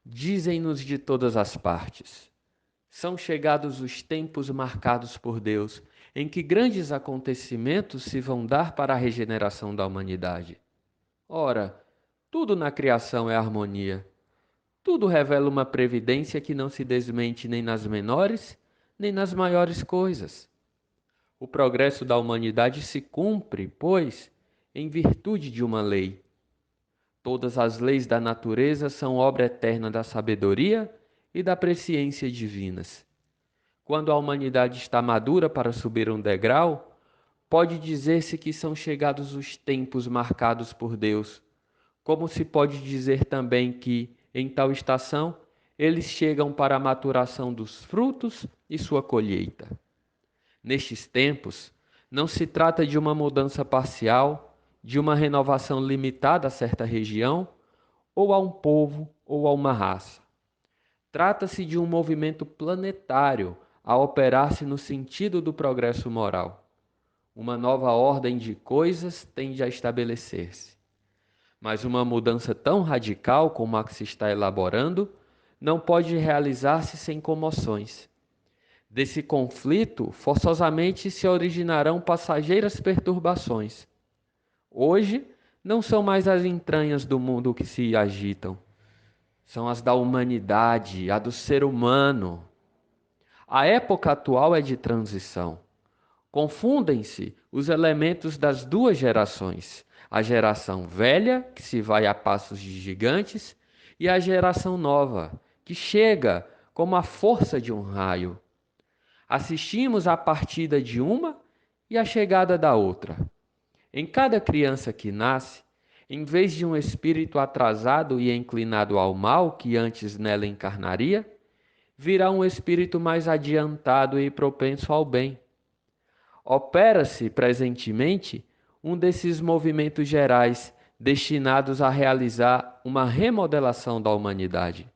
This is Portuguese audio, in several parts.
Dizem-nos de todas as partes. São chegados os tempos marcados por Deus, em que grandes acontecimentos se vão dar para a regeneração da humanidade. Ora, tudo na criação é harmonia. Tudo revela uma previdência que não se desmente nem nas menores, nem nas maiores coisas. O progresso da humanidade se cumpre, pois, em virtude de uma lei. Todas as leis da natureza são obra eterna da sabedoria e da presciência divinas. Quando a humanidade está madura para subir um degrau, pode dizer-se que são chegados os tempos marcados por Deus, como se pode dizer também que, em tal estação, eles chegam para a maturação dos frutos e sua colheita. Nestes tempos, não se trata de uma mudança parcial, de uma renovação limitada a certa região, ou a um povo ou a uma raça. Trata-se de um movimento planetário a operar-se no sentido do progresso moral. Uma nova ordem de coisas tende a estabelecer-se. Mas uma mudança tão radical como a que se está elaborando não pode realizar-se sem comoções. Desse conflito, forçosamente se originarão passageiras perturbações. Hoje, não são mais as entranhas do mundo que se agitam, são as da humanidade, a do ser humano. A época atual é de transição. Confundem-se os elementos das duas gerações, a geração velha, que se vai a passos de gigantes, e a geração nova, que chega como a força de um raio. Assistimos à partida de uma e à chegada da outra. Em cada criança que nasce, em vez de um espírito atrasado e inclinado ao mal que antes nela encarnaria, virá um espírito mais adiantado e propenso ao bem. Opera-se presentemente um desses movimentos gerais destinados a realizar uma remodelação da humanidade.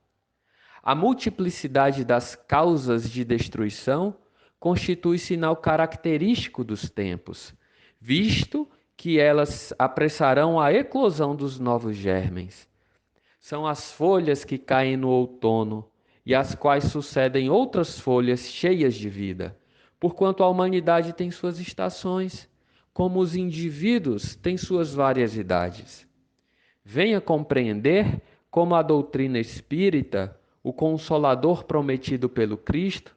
A multiplicidade das causas de destruição constitui sinal característico dos tempos, visto que elas apressarão a eclosão dos novos germens. São as folhas que caem no outono e às quais sucedem outras folhas cheias de vida, porquanto a humanidade tem suas estações, como os indivíduos têm suas várias idades. Venha compreender como a doutrina espírita, o consolador prometido pelo Cristo,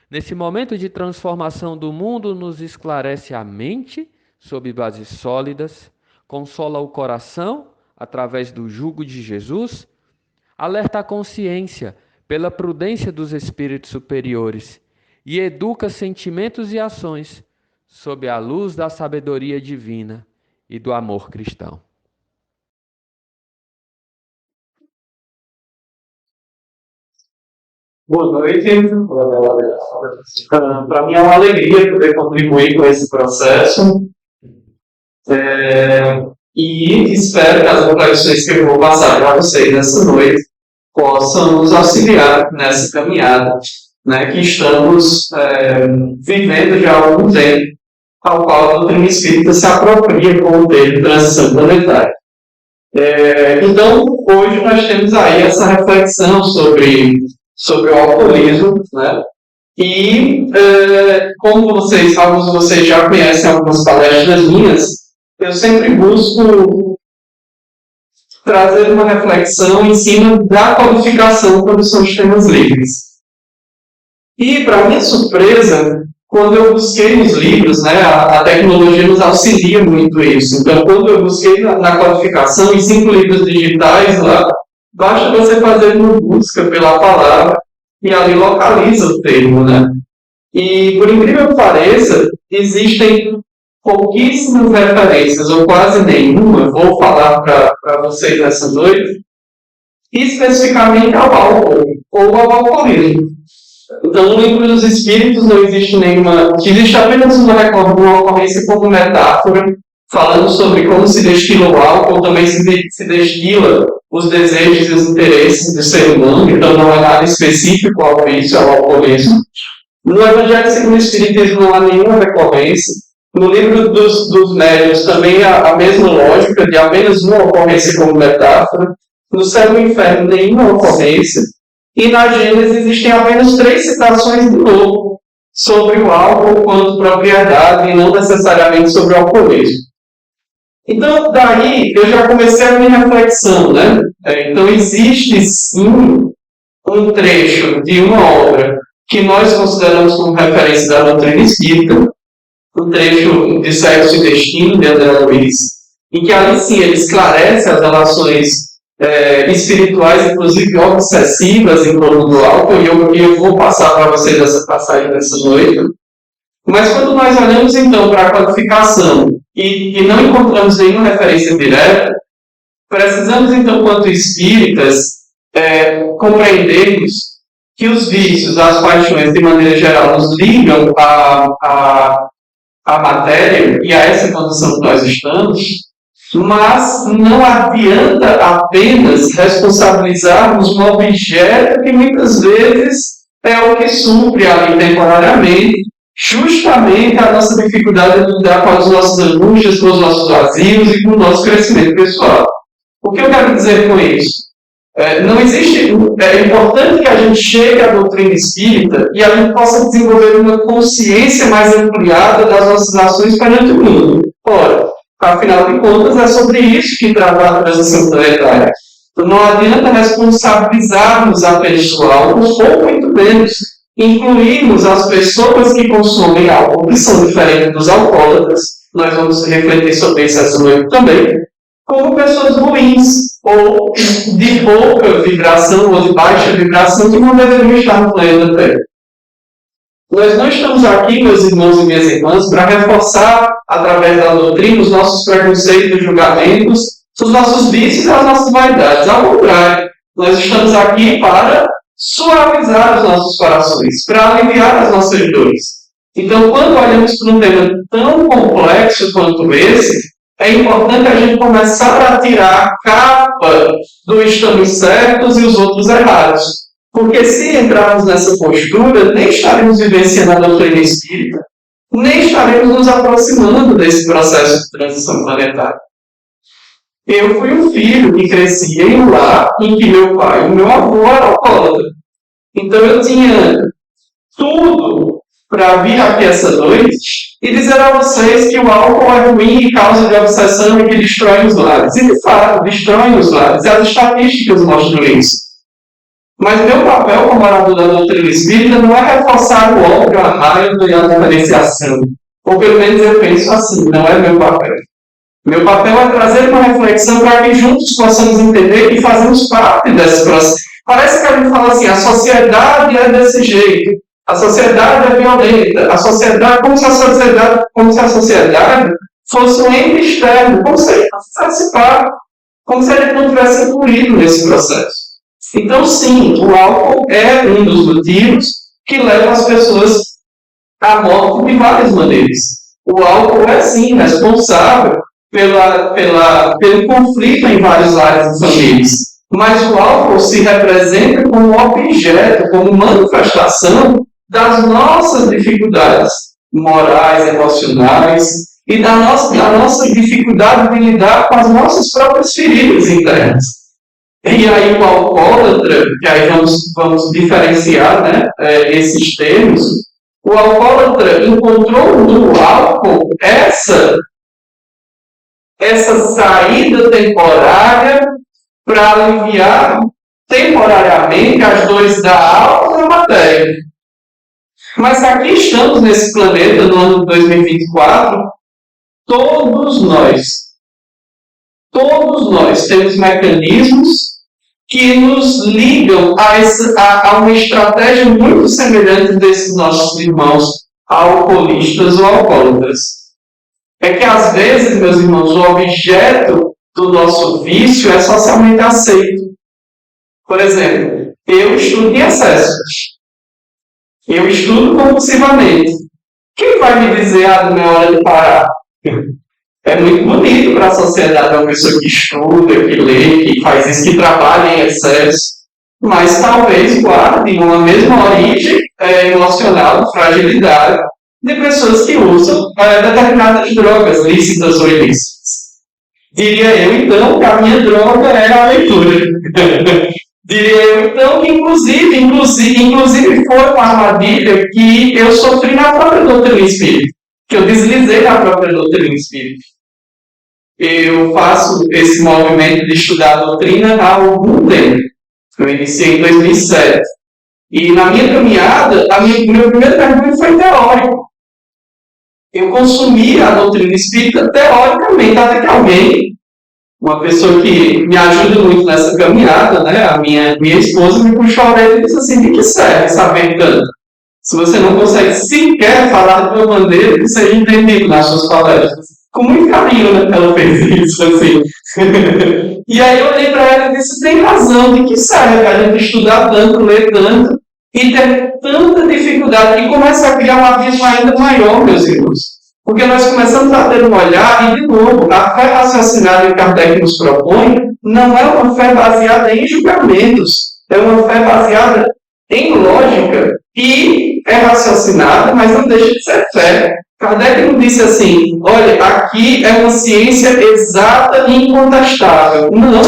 nesse momento de transformação do mundo, nos esclarece a mente sob bases sólidas, consola o coração através do jugo de Jesus, alerta a consciência pela prudência dos espíritos superiores e educa sentimentos e ações sob a luz da sabedoria divina e do amor cristão. Boa noite. Para mim é uma alegria poder contribuir com esse processo. E espero que as reflexões que eu vou passar para vocês nessa noite possam nos auxiliar nessa caminhada, né, que estamos vivendo já há algum tempo, ao qual a doutrina espírita se apropria com o termo transição planetária. Então, hoje nós temos aí essa reflexão sobre o alcoolismo, né? E, como alguns de vocês já conhecem algumas palestras minhas, eu sempre busco trazer uma reflexão em cima da codificação quando são os temas livres. E, para minha surpresa, quando eu busquei nos livros, né, a tecnologia nos auxilia muito isso. Então, quando eu busquei na codificação, em 5 livros digitais lá, basta você fazer uma busca pela palavra e ali localiza o termo, né? E, por incrível que pareça, existem pouquíssimas referências, ou quase nenhuma, vou falar para vocês nessa noite, especificamente ao álcool, ou ao alcoolismo. Então, no livro dos Espíritos não existe nenhuma... Existe apenas uma ocorrência como metáfora, falando sobre como se destila o álcool, também se destila os desejos e os interesses do ser humano, então não é nada específico ao vício, ao alcoolismo. No Evangelho segundo o Espiritismo não há nenhuma recorrência. No livro dos médiuns também há a mesma lógica de apenas uma ocorrência como metáfora. no céu e no inferno nenhuma ocorrência, e na Gênesis existem apenas 3 citações de novo sobre o álcool quanto propriedade e não necessariamente sobre o alcoolismo. Então, daí eu já comecei a minha reflexão, né? Então, existe sim um trecho de uma obra que nós consideramos como referência da doutrina espírita, um trecho de Sexo e Destino, de André Luiz, em que ali sim ele esclarece as relações espirituais, inclusive obsessivas em torno do álcool, e eu vou passar para vocês essa passagem dessa noite. Mas quando nós olhamos então para a codificação e não encontramos nenhuma referência direta, precisamos então, quanto espíritas, compreendermos que os vícios, as paixões, de maneira geral, nos ligam à matéria e a essa condição que nós estamos, mas não adianta apenas responsabilizarmos um objeto que muitas vezes é o que supre ali temporariamente, justamente a nossa dificuldade de lidar com as nossas angústias, com os nossos vazios e com o nosso crescimento pessoal. O que eu quero dizer com isso? Não existe. É importante que a gente chegue à doutrina espírita e a gente possa desenvolver uma consciência mais ampliada das nossas ações perante o mundo. Ora, afinal de contas, é sobre isso que trata a transição planetária. Então, não adianta responsabilizarmos a pessoa, ou muito menos, incluirmos as pessoas que consomem álcool, que são diferentes dos alcoólatras, nós vamos refletir sobre isso essa noite também, como pessoas ruins, ou de pouca vibração, ou de baixa vibração, que não deveriam estar no planeta Terra. Nós não estamos aqui, meus irmãos e minhas irmãs, para reforçar, através da doutrina, os nossos preconceitos e julgamentos, os nossos vícios e as nossas vaidades. Ao contrário, nós estamos aqui para suavizar os nossos corações, para aliviar as nossas dores. Então, quando olhamos para um tema tão complexo quanto esse, é importante a gente começar a tirar a capa do estamos certos e os outros errados. Porque se entrarmos nessa postura, nem estaremos vivenciando a doutrina espírita, nem estaremos nos aproximando desse processo de transição planetária. Eu fui um filho que crescia em um lar em que meu pai e meu avô eram alcoólatras. Então eu tinha tudo para vir aqui essa noite e dizer a vocês que o álcool é ruim e causa de obsessão e que destrói os lares. E de fato, destrói os lares. E as estatísticas mostram isso. Mas meu papel como orador da doutrina espírita não é reforçar o ódio, a raiva e a diferenciação. Ou pelo menos eu penso assim, não é meu papel. Meu papel é trazer uma reflexão para que juntos possamos entender e fazermos parte desse processo. Parece que a gente fala assim, a sociedade é desse jeito, a sociedade é violenta, a sociedade, como se a sociedade fosse um ente externo, como se a gente fosse participar, como se a gente não tivesse incluído nesse processo. Então, sim, o álcool é um dos motivos que leva as pessoas à morte de várias maneiras. O álcool é, sim, responsável pelo conflito em várias áreas de famílias. Mas o álcool se representa como objeto, como manifestação das nossas dificuldades morais, emocionais e da nossa dificuldade de lidar com as nossas próprias feridas internas. E aí o alcoólatra, que aí vamos diferenciar, né, esses termos, o alcoólatra encontrou no álcool essa saída temporária para aliviar temporariamente as dores da alma e da matéria. Mas aqui estamos nesse planeta, no ano de 2024, todos nós temos mecanismos que nos ligam a uma estratégia muito semelhante desses nossos irmãos alcoolistas ou alcoólatras. É que, às vezes, meus irmãos, o objeto do nosso vício é socialmente aceito. Por exemplo, eu estudo em excesso. Eu estudo compulsivamente. Quem vai me dizer, não é hora de parar? É muito bonito para a sociedade uma pessoa que estuda, que lê, que faz isso, que trabalha em excesso, mas talvez guarde uma mesma origem emocional, fragilidade, de pessoas que usam determinadas drogas lícitas ou ilícitas. Diria eu, então, que a minha droga era a leitura. Diria eu, então, que inclusive foi uma armadilha que eu sofri na própria doutrina espírita, que eu deslizei na própria doutrina espírita. Eu faço esse movimento de estudar a doutrina há algum tempo. Eu iniciei em 2007. E na minha caminhada, meu primeiro mergulho foi teórico. Eu consumi a doutrina espírita teoricamente, até que alguém, uma pessoa que me ajuda muito nessa caminhada, né, a minha esposa, me puxou a orelha e disse assim: de que serve saber tanto? Se você não consegue sequer falar de uma maneira que seja entendido nas suas palestras. Com muito carinho, né, ela fez isso, assim. E aí eu olhei para ela e disse: tem razão, de que serve a gente estudar tanto, ler tanto, e ter tanta dificuldade, e começa a criar um abismo ainda maior, meus irmãos. Porque nós começamos a ter um olhar, e de novo, a fé raciocinada que Kardec nos propõe não é uma fé baseada em julgamentos, é uma fé baseada em lógica, e é raciocinada, mas não deixa de ser fé. Kardec não disse assim: olha, aqui é uma ciência exata e incontestável. Não.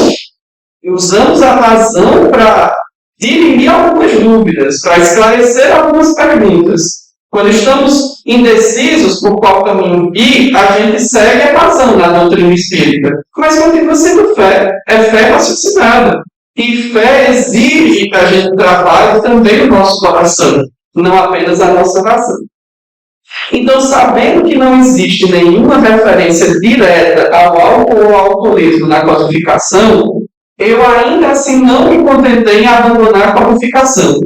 Usamos a razão para dirimir algumas dúvidas, para esclarecer algumas perguntas. Quando estamos indecisos por qual caminho ir, a gente segue a razão na doutrina espírita. Mas continua sendo fé. É fé raciocinada. E fé exige que a gente trabalhe também o nosso coração, não apenas a nossa razão. Então, sabendo que não existe nenhuma referência direta ao álcool ou ao alcoolismo na codificação, eu ainda assim não me contentei em abandonar a codificação.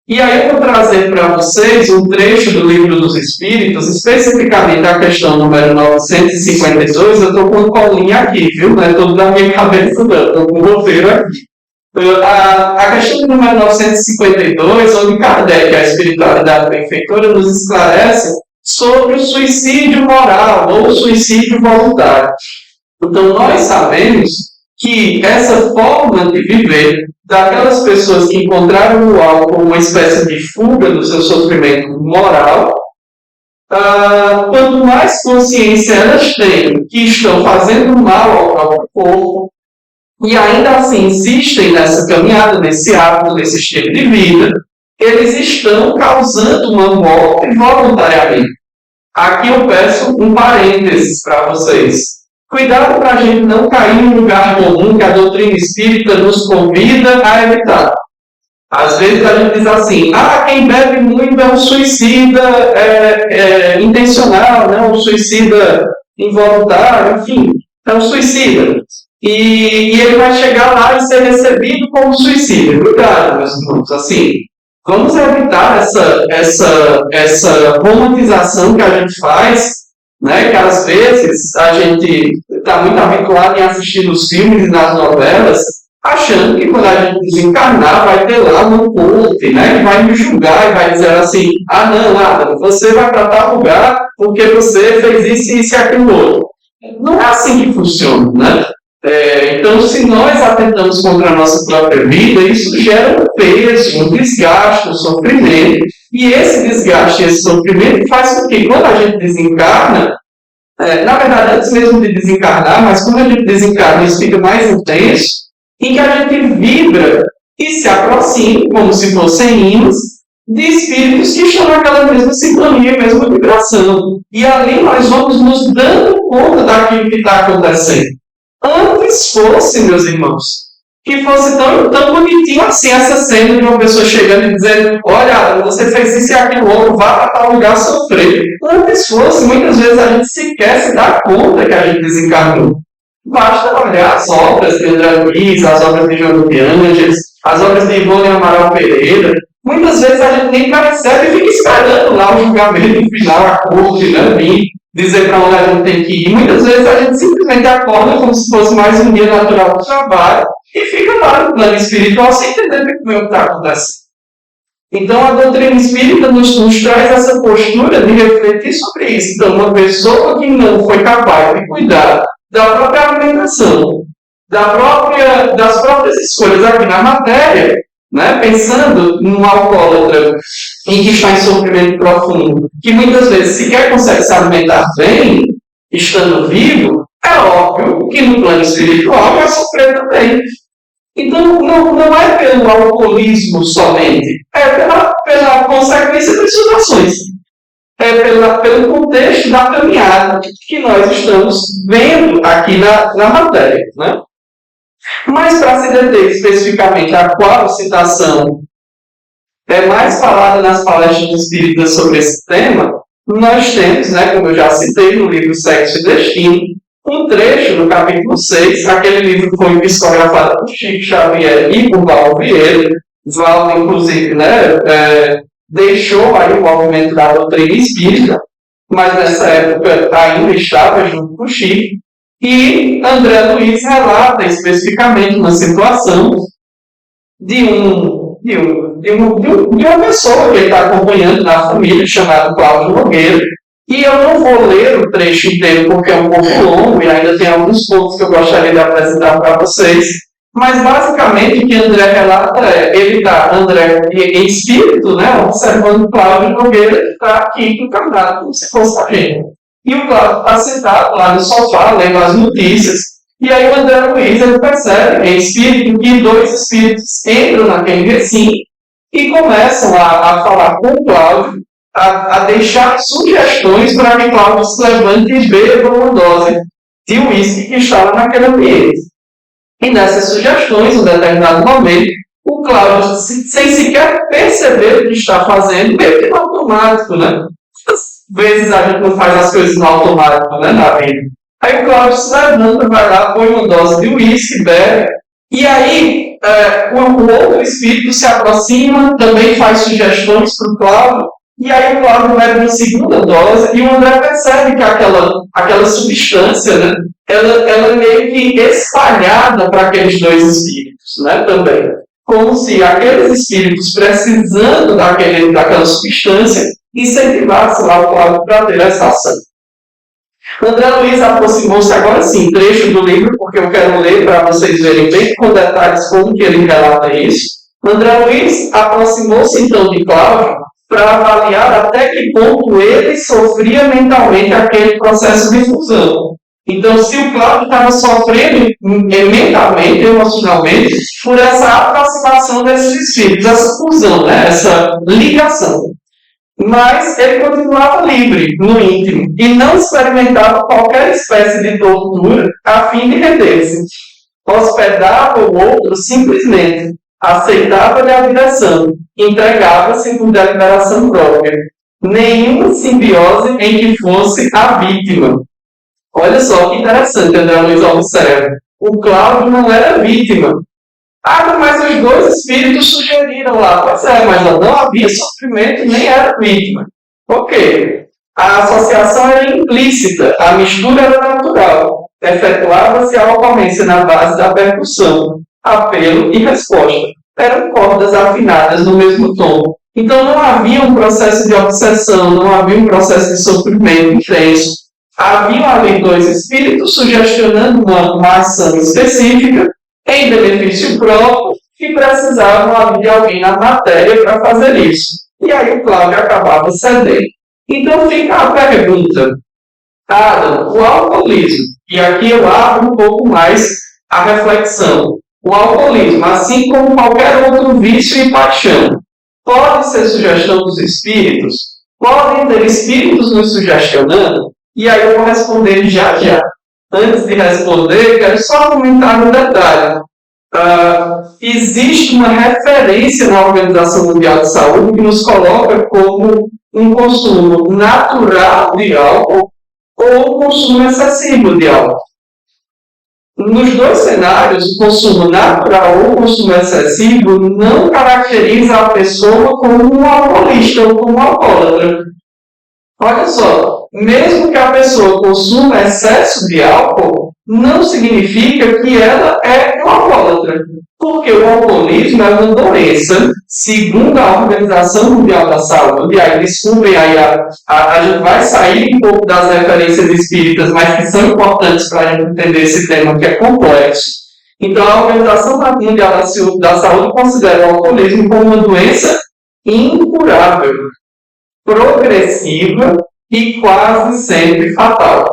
E aí eu vou trazer para vocês um trecho do Livro dos Espíritos, especificamente a questão número 952. Eu estou com uma colinha aqui, viu? Não é tudo da minha cabeça, não. Estou com o roteiro aqui. A questão número 952, onde Kardec, a espiritualidade benfeitora, nos esclarece sobre o suicídio moral ou suicídio voluntário. Então, nós sabemos que essa forma de viver daquelas pessoas que encontraram o álcool uma espécie de fuga do seu sofrimento moral, quanto mais consciência elas têm que estão fazendo mal ao próprio corpo, e ainda assim insistem nessa caminhada, nesse hábito, nesse estilo de vida, eles estão causando uma morte voluntariamente. Aqui eu peço um parênteses para vocês. Cuidado para a gente não cair em um lugar comum que a doutrina espírita nos convida a evitar. Às vezes a gente diz assim: quem bebe muito é um suicida intencional, né? Um suicida involuntário, enfim, é um suicida. E ele vai chegar lá e ser recebido como suicida. Cuidado, meus irmãos, assim. Vamos evitar essa romantização que a gente faz, né? Que às vezes a gente está muito habituado em assistir nos filmes e nas novelas, achando que quando a gente desencarnar vai ter lá um corte, né? Que vai me julgar e vai dizer assim: não, Adam, você vai para tal lugar porque você fez isso e aquilo outro. Não é assim que funciona, né? Então, se nós atentamos contra a nossa própria vida, isso gera um peso, um desgaste, um sofrimento. E esse desgaste, esse sofrimento faz com que, quando a gente desencarna, na verdade, antes mesmo de desencarnar, mas quando a gente desencarna, isso fica mais intenso, em que a gente vibra e se aproxima, como se fossem ímãs, de espíritos que estão naquela mesma sintonia, mesma vibração. E ali nós vamos nos dando conta daquilo que está acontecendo. Antes fosse, meus irmãos, que fosse tão bonitinho assim essa cena de uma pessoa chegando e dizendo: olha, você fez isso e aquilo outro, vá para tal lugar sofrer. Antes fosse, muitas vezes a gente sequer se dá conta que a gente desencarnou. Basta olhar as obras de André Luiz, as obras de João de Ângeles, as obras de Ivone Amaral Pereira. Muitas vezes a gente nem percebe e fica esperando lá o julgamento final, a corte, né, vir dizer para onde a gente tem que ir. Muitas vezes a gente simplesmente acorda como se fosse mais um dia natural do trabalho e fica lá no plano espiritual sem entender o que está acontecendo. Então a doutrina espírita nos traz essa postura de refletir sobre isso. Então, uma pessoa que não foi capaz de cuidar da própria alimentação, das próprias escolhas aqui na matéria, né? Pensando num alcoólatra em que está em sofrimento profundo, que muitas vezes sequer consegue se alimentar bem, estando vivo, é óbvio que no plano espiritual vai sofrer também. Então, não é pelo alcoolismo somente, é pela consequência das suas ações. É pelo contexto da caminhada que nós estamos vendo aqui na matéria. Né? Mas, para se deter especificamente a qual citação é mais falada nas palestras espíritas sobre esse tema, nós temos, né, como eu já citei no livro Sexo e Destino, um trecho do capítulo 6, aquele livro que foi psicografado por Chico Xavier e por Valdo Vieira. Valdo, inclusive, né, deixou aí o movimento da doutrina espírita, mas nessa época ainda estava junto com o Chico. E André Luiz relata especificamente uma situação de uma pessoa que ele está acompanhando na família, chamada Cláudio Nogueira. E eu não vou ler o trecho inteiro porque é um pouco longo e ainda tem alguns pontos que eu gostaria de apresentar para vocês. Mas basicamente o que André relata ele está, André em espírito, né, observando Cláudio Nogueira, que está aqui encarnado, como se fosse a gente. E o Cláudio está sentado lá no sofá, lendo as notícias. E aí o André Luiz ele percebe em espírito que dois espíritos entram naquele recinto e começam a falar com o Cláudio, a deixar sugestões para que Cláudio se levante e beba uma dose de uísque que estava naquele ambiente. E nessas sugestões, em um determinado momento, o Cláudio, sem sequer perceber o que está fazendo, meio que no automático, né? Às vezes a gente não faz as coisas no automático, né, na vida. Aí o Cláudio se levanta, vai lá, põe uma dose de uísque, bebe, e aí o outro espírito se aproxima, também faz sugestões para o Cláudio, e aí o Cláudio leva uma segunda dose e o André percebe que aquela substância, né, ela é meio que espalhada para aqueles dois espíritos, né, também. Como se aqueles espíritos, precisando daquela substância, incentivassem lá o Cláudio para ter essa ação. André Luiz aproximou-se agora sim, trecho do livro, porque eu quero ler para vocês verem bem com detalhes como que ele relata isso. André Luiz aproximou-se então de Cláudio para avaliar até que ponto ele sofria mentalmente aquele processo de fusão. Então, se o Cláudio estava sofrendo mentalmente, emocionalmente, por essa aproximação desses espíritos, essa fusão, né? Essa ligação. Mas ele continuava livre, no íntimo, e não experimentava qualquer espécie de tortura a fim de render-se. Hospedava o outro simplesmente, aceitava-lhe a direção, entregava-se por deliberação própria. Nenhuma simbiose em que fosse a vítima. Olha só que interessante, André Luiz observa. O Cláudio não era vítima. Mas os dois espíritos sugeriram lá. Pois é, mas não havia sofrimento, nem era vítima. Ok. A associação era implícita, a mistura era natural. Efetuava-se a ocorrência na base da percussão, apelo e resposta. Eram cordas afinadas no mesmo tom. Então não havia um processo de obsessão, não havia um processo de sofrimento intenso. Havia ali dois espíritos sugestionando uma ação específica em benefício próprio que precisavam ali de alguém na matéria para fazer isso. E aí o Cláudio acabava cedendo. Então fica a pergunta, Adam, o alcoolismo, e aqui eu abro um pouco mais a reflexão. O alcoolismo, assim como qualquer outro vício e paixão, pode ser sugestão dos espíritos? Podem ter espíritos nos sugestionando? E aí eu vou responder já. Antes de responder, quero só comentar um detalhe. Existe uma referência na Organização Mundial de Saúde que nos coloca como um consumo natural de álcool ou consumo excessivo de álcool. Nos dois cenários, o consumo natural ou o consumo excessivo não caracteriza a pessoa como um alcoolista ou como um alcoólatra. Olha só, mesmo que a pessoa consuma excesso de álcool, não significa que ela é um alcoólatra. Porque o alcoolismo é uma doença, segundo a Organização Mundial da Saúde, aí desculpem, aí a gente vai sair um pouco das referências espíritas, mas que são importantes para a gente entender esse tema que é complexo. Então, a Organização Mundial da Saúde considera o alcoolismo como uma doença incurável, progressiva e quase sempre fatal.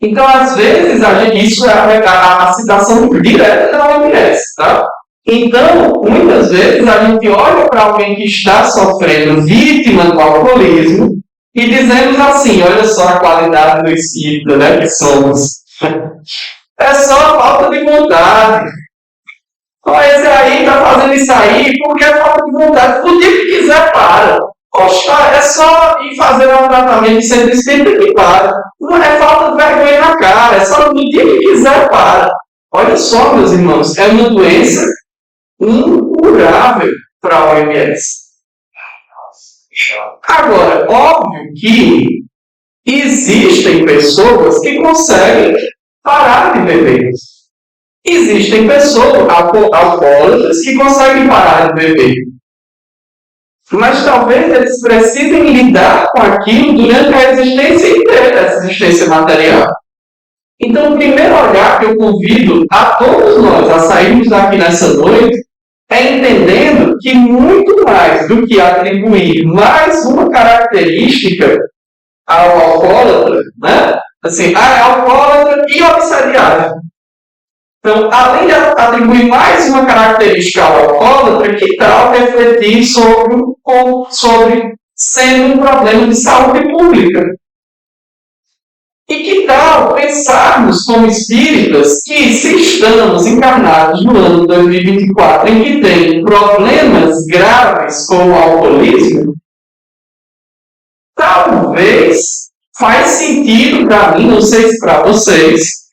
Então, às vezes, isso é a citação direta da OMS, tá? Então, muitas vezes, a gente olha para alguém que está sofrendo, vítima do alcoolismo, e dizemos assim, olha só a qualidade do espírito, né, que somos. É só a falta de vontade. Esse aí está fazendo isso aí porque é falta de vontade. O dia que quiser, para. Poxa, é só ir fazer um tratamento de centro espírita que para. Não é falta de vergonha na cara. É só no dia que quiser, para. Olha só, meus irmãos, é uma doença incurável para a OMS. Agora, óbvio que existem pessoas que conseguem parar de beber. Existem pessoas alcoólatras que conseguem parar de beber. Mas talvez eles precisem lidar com aquilo durante a existência inteira, essa existência material. Então, o primeiro olhar que eu convido a todos nós a sairmos daqui nessa noite é entendendo que muito mais do que atribuir mais uma característica ao alcoólatra, né? Assim, é alcoólatra e obsediado. Então, além de atribuir mais uma característica ao alcoólatra, que tal refletir sobre sendo um problema de saúde pública? E que tal pensarmos como espíritas que, se estamos encarnados no ano 2024 em que tem problemas graves como o alcoolismo, talvez faz sentido para mim, não sei se para vocês,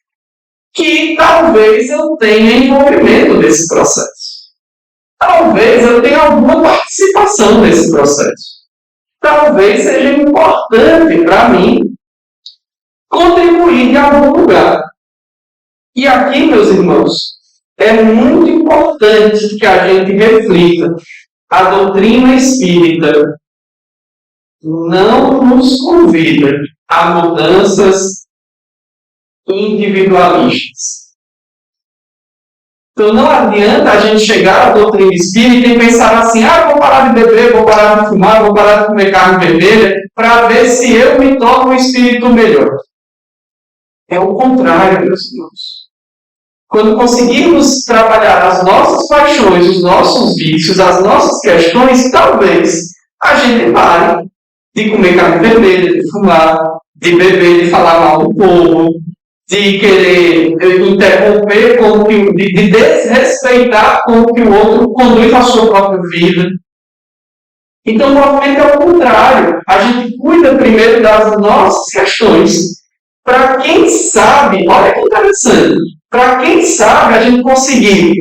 que talvez eu tenha envolvimento nesse processo. Talvez eu tenha alguma participação nesse processo. Talvez seja importante para mim contribuir em algum lugar. E aqui, meus irmãos, é muito importante que a gente reflita. A doutrina espírita não nos convida a mudanças individualistas. Então não adianta a gente chegar à doutrina espírita e pensar assim, vou parar de beber, vou parar de fumar, vou parar de comer carne vermelha, para ver se eu me torno um espírito melhor. É o contrário, meus irmãos. Quando conseguirmos trabalhar as nossas paixões, os nossos vícios, as nossas questões, talvez a gente pare de comer carne vermelha, de fumar, de beber, de falar mal do povo, de querer interromper, de desrespeitar como que o outro conduz a sua própria vida. Então, o movimento é o contrário. A gente cuida primeiro das nossas questões, para quem sabe, olha que interessante, para quem sabe a gente conseguir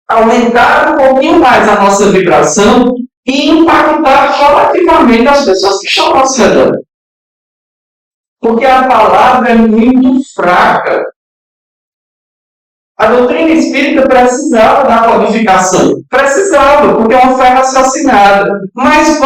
aumentar um pouquinho mais a nossa vibração e impactar coletivamente as pessoas que estão ao nosso redor. Porque a palavra é muito fraca. A doutrina espírita precisava da codificação. Precisava, porque é uma fé raciocinada. Mas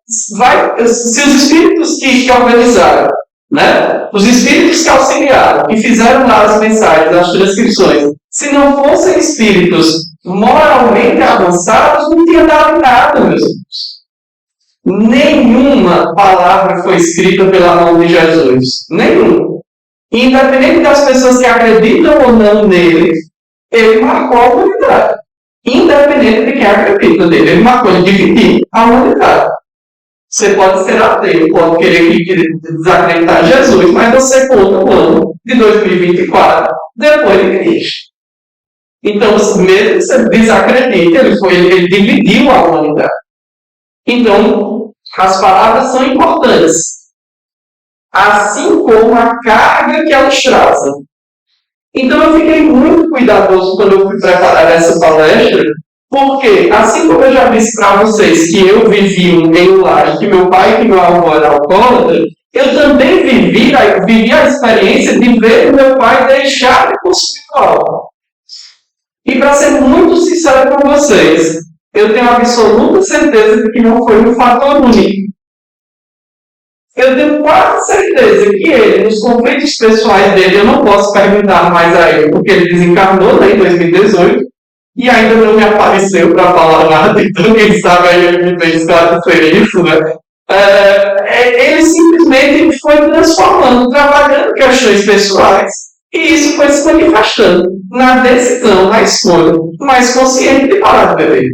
se os espíritos que organizaram, né? Os espíritos que auxiliaram, que fizeram lá as mensagens, as transcrições, se não fossem espíritos moralmente avançados, não tinha dado nada, meus irmãos. Nenhuma palavra foi escrita pela mão de Jesus. Nenhuma. Independente das pessoas que acreditam ou não nele, ele marcou a humanidade. Independente de quem acredita nele, ele marcou de dividir a humanidade. Você pode ser ateu, pode querer desacreditar Jesus, mas você conta o ano de 2024 depois de Cristo. Então, mesmo que você desacredite, ele dividiu a humanidade. Então, as palavras são importantes, assim como a carga que elas trazem. Então, eu fiquei muito cuidadoso quando eu fui preparar essa palestra, porque, assim como eu já disse para vocês que eu vivi em um lar, que meu pai e que meu avô eram alcoólatras, eu também vivi a experiência de ver meu pai deixar de consumir álcool. E para ser muito sincero com vocês, eu tenho absoluta certeza de que não foi um fator único. Eu tenho quase certeza que ele, nos conflitos pessoais dele, eu não posso perguntar mais a ele, porque ele desencarnou em 2018 e ainda não me apareceu para falar nada, então quem sabe aí ele me fez esclarecer isso, né? Ele simplesmente foi transformando, trabalhando questões pessoais, e isso foi se manifestando na decisão, na escolha mais consciente de parar de beber.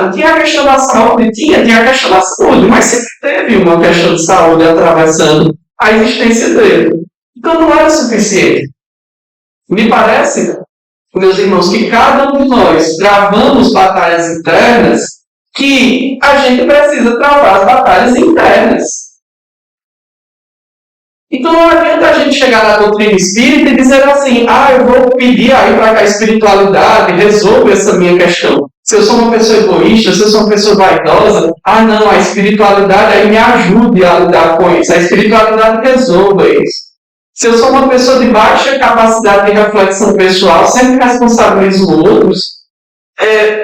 Não tinha a questão da saúde, tinha a questão da saúde, mas sempre teve uma questão de saúde atravessando a existência dele. Então não era suficiente. Me parece, meus irmãos, que cada um de nós travamos batalhas internas, que a gente precisa travar as batalhas internas. Então não adianta a gente chegar na doutrina espírita e dizer assim, eu vou pedir aí para que a espiritualidade resolva essa minha questão. Se eu sou uma pessoa egoísta, se eu sou uma pessoa vaidosa, não, a espiritualidade aí me ajude a lidar com isso. A espiritualidade resolva isso. Se eu sou uma pessoa de baixa capacidade de reflexão pessoal, sempre responsabilizo outros,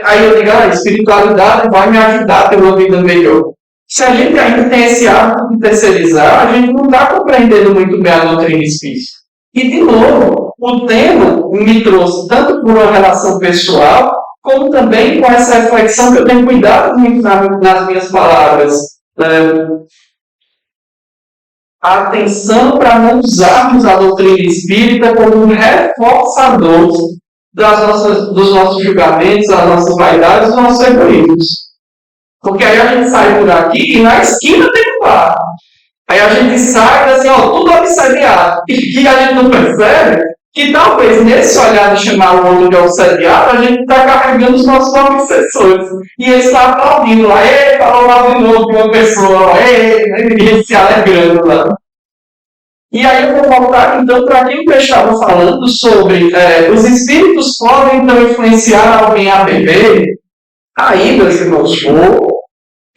aí eu digo, a espiritualidade vai me ajudar a ter uma vida melhor. Se a gente ainda tem esse hábito de terceirizar, a gente não está compreendendo muito bem a doutrina espírita. E, de novo, o tema me trouxe tanto por uma relação pessoal, como também com essa reflexão que eu tenho cuidado muito nas minhas palavras. A atenção para não usarmos a doutrina espírita como um reforçador dos nossos julgamentos, das nossas vaidades, dos nossos egoísmos. Porque aí a gente sai por aqui e na esquina tem um bar. Aí a gente sai assim, tudo obsediado. E a gente não percebe que talvez nesse olhar de chamar o outro de obsediado, a gente está carregando os nossos obsessores. E ele está aplaudindo lá, falou lá de novo de uma pessoa, e se alegrando lá. E aí eu vou voltar então para aquilo que eu estava falando sobre os espíritos podem então influenciar alguém a beber. Aí, meus irmãos, vou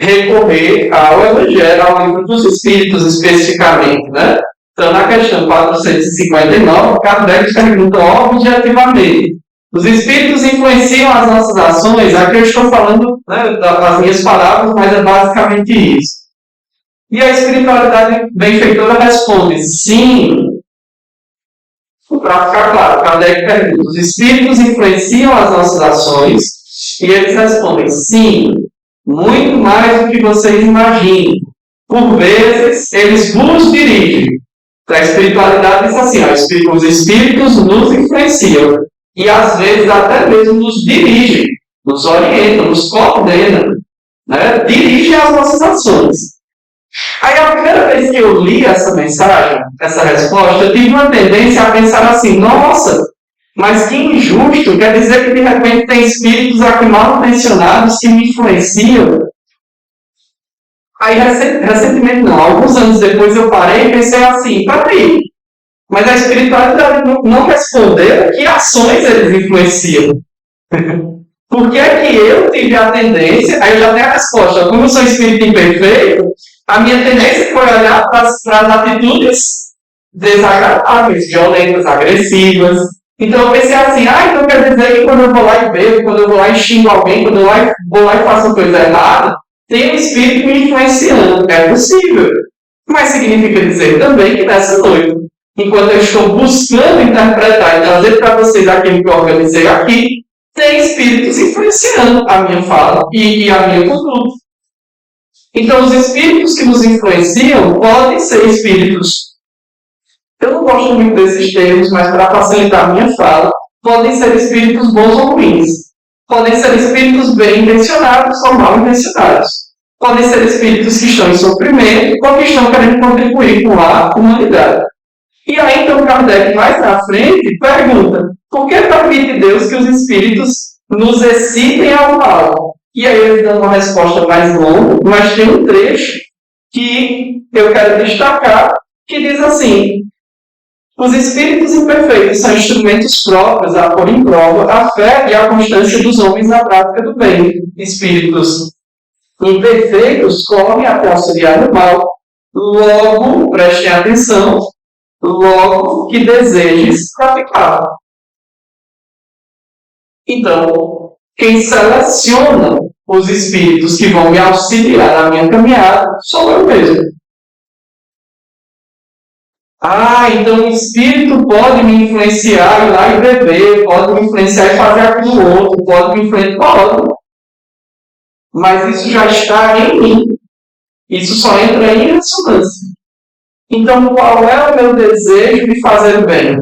recorrer ao Evangelho, ao Livro dos Espíritos especificamente, né? Então, na questão 459, Kardec pergunta objetivamente: os espíritos influenciam as nossas ações? Aqui eu estou falando das minhas palavras, mas é basicamente isso. E a espiritualidade benfeitora responde: sim. Para ficar claro, Kardec pergunta: os espíritos influenciam as nossas ações? E eles respondem: sim, muito mais do que vocês imaginam. Por vezes, eles vos dirigem. A espiritualidade diz assim: os espíritos nos influenciam. E às vezes até mesmo nos dirigem, nos orientam, nos coordenam, né? Dirigem as nossas ações. Aí a primeira vez que eu li essa mensagem, essa resposta, eu tive uma tendência a pensar assim: nossa, mas que injusto, quer dizer que de repente tem espíritos aqui mal intencionados que me influenciam. Aí recentemente não, alguns anos depois eu parei e pensei assim: peraí, mas a espiritualidade não respondeu que ações eles influenciam. Por que é que eu tive a tendência, aí eu já tenho a resposta, como eu sou espírito imperfeito, a minha tendência foi olhar para as atitudes desagradáveis, violentas, agressivas. Então eu pensei assim: então quer dizer que quando eu vou lá e bebo, quando eu vou lá e xingo alguém, quando eu vou lá e faço coisa errada, tem um espírito me influenciando. É possível. Mas significa dizer também que nessa noite, enquanto eu estou buscando interpretar e trazer para vocês aquilo que eu organizei aqui, tem espíritos influenciando a minha fala e a minha conduta. Então os espíritos que nos influenciam podem ser espíritos, eu não gosto muito desses termos, mas para facilitar a minha fala, podem ser espíritos bons ou ruins. Podem ser espíritos bem intencionados ou mal intencionados. Podem ser espíritos que estão em sofrimento ou que estão querendo contribuir com a humanidade. E aí, então, Kardec, mais na frente, pergunta: por que permite Deus que os espíritos nos excitem ao mal? E aí ele dá uma resposta mais longa, mas tem um trecho que eu quero destacar, que diz assim: os espíritos imperfeitos são instrumentos próprios a pôr em prova a fé e a constância dos homens na prática do bem. Espíritos imperfeitos correm até auxiliar no mal. Logo, prestem atenção, logo que desejes praticá-lo. Então, quem seleciona os espíritos que vão me auxiliar na minha caminhada sou eu mesmo. Então o espírito pode me influenciar ir lá e beber, pode me influenciar e fazer aquilo outro, pode me influenciar, pode. Mas isso já está em mim. Isso só entra em ressonância. Então, qual é o meu desejo de fazer o bem?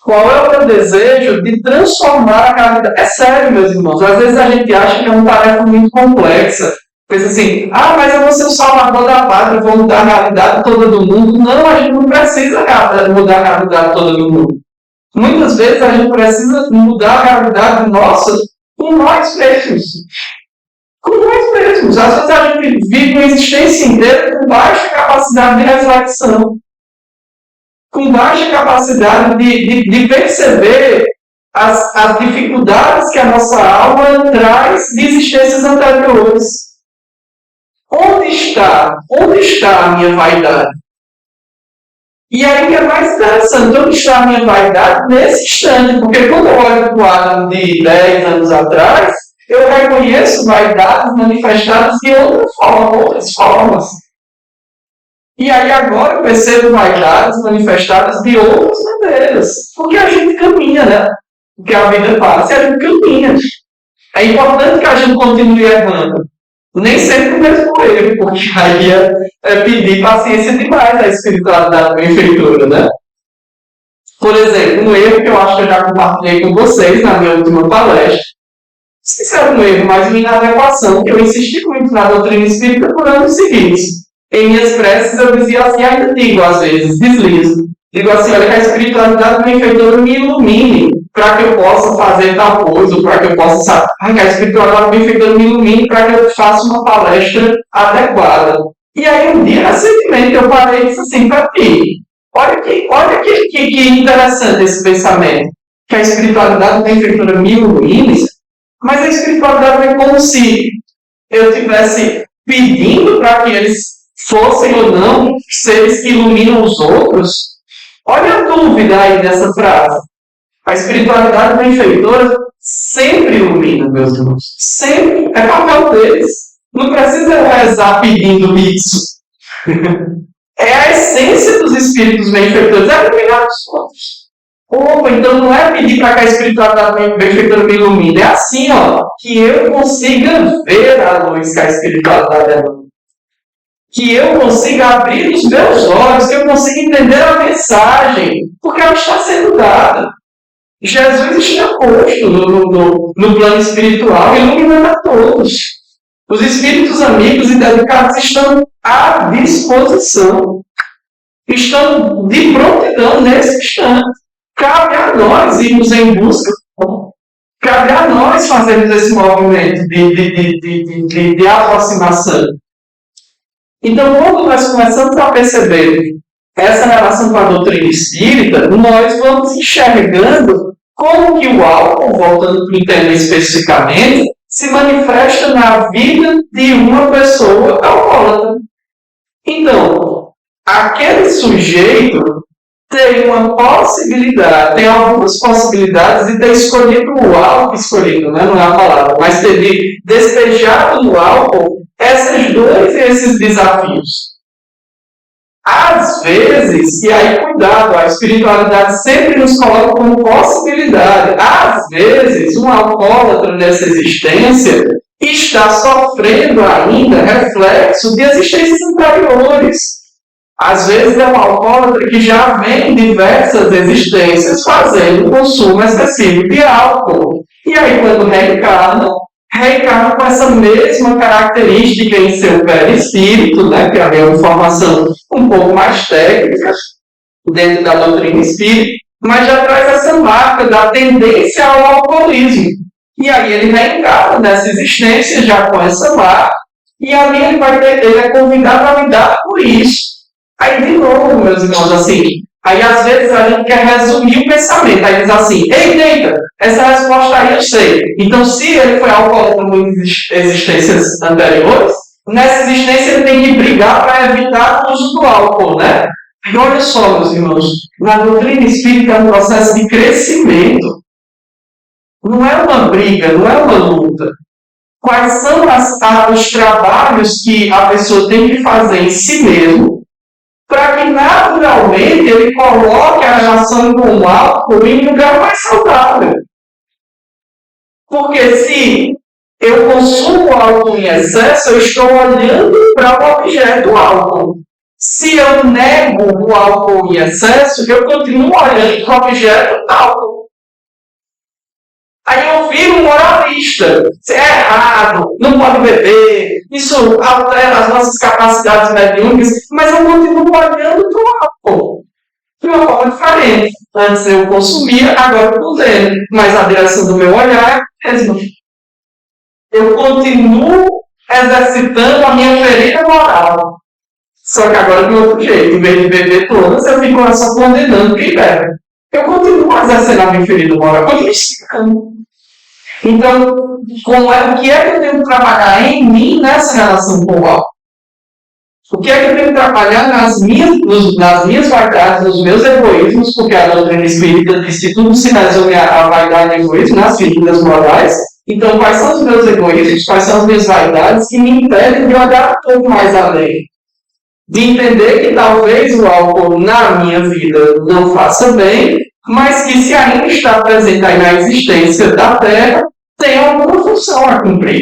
Qual é o meu desejo de transformar a realidade? É sério, meus irmãos. Às vezes a gente acha que é uma tarefa muito complexa. Pensa assim, mas eu vou ser o salvador da pátria, vou mudar a realidade toda do mundo. Não, a gente não precisa mudar a realidade toda do mundo. Muitas vezes a gente precisa mudar a realidade nossa com nós mesmos. Com nós mesmos. Às vezes a gente vive uma existência inteira com baixa capacidade de reflexão, com baixa capacidade de perceber as dificuldades que a nossa alma traz de existências anteriores. Onde está a minha vaidade? E aí é mais interessante, onde está a minha vaidade nesse instante? Porque quando eu olho para o Adam de 10 anos atrás, eu reconheço vaidades manifestadas de outras formas. E aí agora eu percebo vaidades manifestadas de outras maneiras. Porque a gente caminha, né? Porque a vida passa e a gente caminha. É importante que a gente continue errando. Nem sempre o mesmo erro, porque aí é pedir paciência demais à espiritualidade benfeitora, né? Por exemplo, um erro que eu acho que eu já compartilhei com vocês na minha última palestra. Isso é um erro, mas uma inadequação, que eu insisti muito na doutrina espírita por anos seguintes. Em minhas preces eu dizia assim, ainda digo às vezes, deslizo. Digo assim, olha, que a espiritualidade benfeitora me ilumine para que eu possa fazer tal coisa, ou para que eu possa, que a espiritualidade benfeitora me ilumine para que eu faça uma palestra adequada. E aí um dia, recentemente, eu parei e disse assim, para ti, olha que interessante esse pensamento, que a espiritualidade benfeitora me ilumine, mas a espiritualidade é como se eu estivesse pedindo para que eles fossem ou não seres que iluminam os outros. Olha a dúvida aí dessa frase. A espiritualidade benfeitora sempre ilumina, meus irmãos. Sempre. É papel deles. Não precisa rezar pedindo isso. É a essência dos espíritos benfeitores. É iluminar os outros. Então não é pedir para que a espiritualidade benfeitora me ilumine. É assim, que eu consiga ver a luz que a espiritualidade é. Que eu consiga abrir os meus olhos, que eu consiga entender a mensagem, porque ela está sendo dada. Jesus está posto no plano espiritual, iluminando a todos. Os espíritos amigos e dedicados estão à disposição. Estão de prontidão nesse instante. Cabe a nós irmos em busca. Cabe a nós fazermos esse movimento de aproximação. Então, quando nós começamos a perceber essa relação com a doutrina espírita, nós vamos enxergando como que o álcool, voltando para o tema especificamente, se manifesta na vida de uma pessoa alcoólatra. Então, aquele sujeito tem uma possibilidade, tem algumas possibilidades de ter escolhido o álcool, né? Não é a palavra, mas ter despejado no álcool esses desafios. Às vezes, e aí cuidado, a espiritualidade sempre nos coloca como possibilidade. Às vezes, um alcoólatra nessa existência está sofrendo ainda reflexo de existências anteriores. Às vezes é um alcoólatra que já vem diversas existências fazendo consumo excessivo de álcool. E aí, quando reencarna com essa mesma característica em seu perispírito, né, que é uma informação um pouco mais técnica dentro da doutrina espírita, mas já traz essa marca da tendência ao alcoolismo. E aí ele reencarna nessa existência já com essa marca, e ali ele é convidado a lidar com isso. Aí, de novo, meus irmãos, assim, aí às vezes a gente quer resumir o pensamento. Aí diz assim, eita, essa resposta aí eu sei. Então, se ele foi alcoólatra em existências anteriores, nessa existência ele tem que brigar para evitar o uso do álcool, né? E olha só, meus irmãos, na doutrina espírita é um processo de crescimento. Não é uma briga, não é uma luta. Quais são os trabalhos que a pessoa tem que fazer em si mesmo para que naturalmente ele coloque a relação com o álcool em um lugar mais saudável? Porque se eu consumo álcool em excesso, eu estou olhando para o objeto álcool. Se eu nego o álcool em excesso, eu continuo olhando para o objeto álcool. Aí eu viro um moralista. Isso é errado, não pode beber, isso altera as nossas capacidades mediúnicas, mas eu continuo olhando para o álcool. De uma forma diferente. Antes eu consumia, agora eu condeno. Mas a direção do meu olhar é a mesma. Eu continuo exercitando a minha ferida moral. Só que agora de outro jeito. Em vez de beber todas, eu fico só condenando quem bebe. Eu continuo exercendo a minha ferida moral. Eu continuo explicando. Então, o que é que eu tenho que trabalhar em mim nessa relação com o álcool? O que é que eu tenho que trabalhar nas minhas vaidades, nos meus egoísmos, porque a doutrina espírita diz que tudo se resume a vaidade e egoísmo, nas feridas morais. Então, quais são os meus egoísmos, quais são as minhas vaidades que me impedem de olhar um pouco mais além? De entender que talvez o álcool na minha vida não faça bem, mas que se ainda está presente aí na existência da Terra, tem alguma função a cumprir.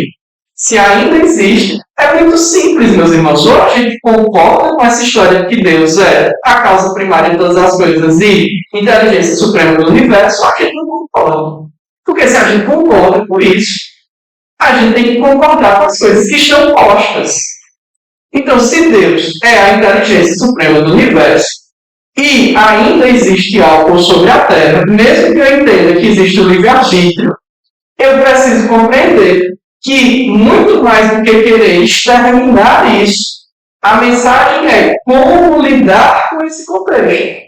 Se ainda existe, é muito simples, meus irmãos. Ou a gente concorda com essa história de que Deus é a causa primária de todas as coisas e inteligência suprema do universo, ou a gente não concorda. Porque se a gente concorda com isso, a gente tem que concordar com as coisas que estão postas. Então, se Deus é a inteligência suprema do universo e ainda existe algo sobre a Terra, mesmo que eu entenda que existe o livre-arbítrio, eu preciso compreender que, muito mais do que querer exterminar isso, a mensagem é como lidar com esse contexto.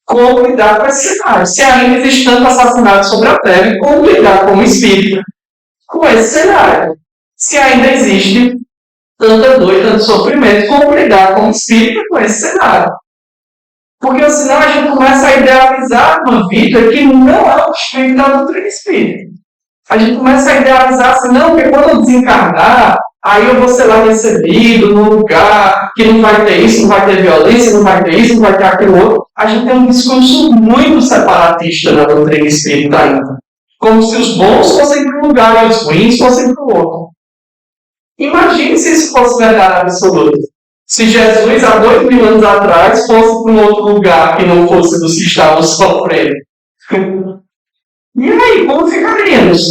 Como lidar com esse cenário. Se ainda existe tanto assassinato sobre a Terra, como lidar como espírito com esse cenário. Se ainda existe tanta dor, tanto sofrimento, como lidar como espírito com esse cenário. Porque senão a gente começa a idealizar uma vida que não é o espírito da doutrina espírita. A gente começa a idealizar assim, não, porque quando eu desencarnar, aí eu vou ser lá recebido num lugar que não vai ter isso, não vai ter violência, não vai ter isso, não vai ter aquilo outro. A gente tem um discurso muito separatista na doutrina espírita ainda. Como se os bons fossem para um lugar e os ruins fossem para o outro. Imagine se isso fosse verdade absoluta. Se Jesus, há 2000 anos atrás, fosse para um outro lugar que não fosse dos que estavam sofrendo. E aí, como ficaríamos?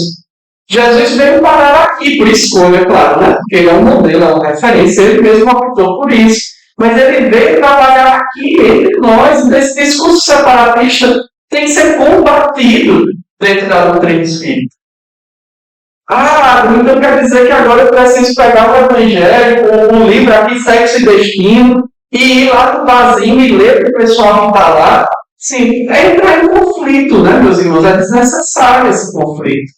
Jesus veio parar aqui, por escolha, claro, né? Porque ele é um modelo, é uma referência, ele mesmo optou por isso. Mas ele veio trabalhar aqui entre nós, esse discurso separatista tem que ser combatido dentro da doutrina espírita. Então quer dizer que agora eu preciso pegar o Evangelho, um livro aqui, Sexo e Destino, e ir lá no barzinho e ler para o pessoal não está lá. Sim, é entrar em conflito, né, meus irmãos? É desnecessário esse conflito.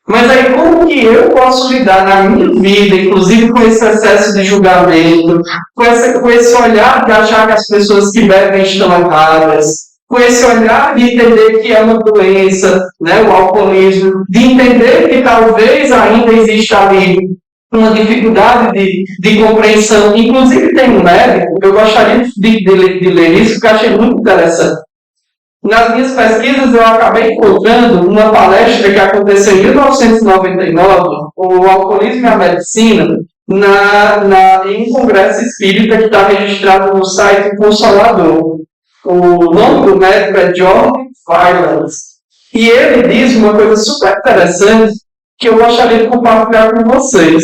Mas aí, como que eu posso lidar na minha vida, inclusive com esse excesso de julgamento, com esse olhar de achar que as pessoas que bebem estão erradas, com esse olhar de entender que é uma doença, né, o alcoolismo, de entender que talvez ainda exista ali uma dificuldade de compreensão. Inclusive tem um médico, eu gostaria de ler isso, porque eu achei muito interessante. Nas minhas pesquisas, eu acabei encontrando uma palestra que aconteceu em 1999, o Alcoolismo e a Medicina, em um congresso espírita que está registrado no site Consolador. O nome do médico é John Violence. E ele diz uma coisa super interessante que eu gostaria de compartilhar com vocês.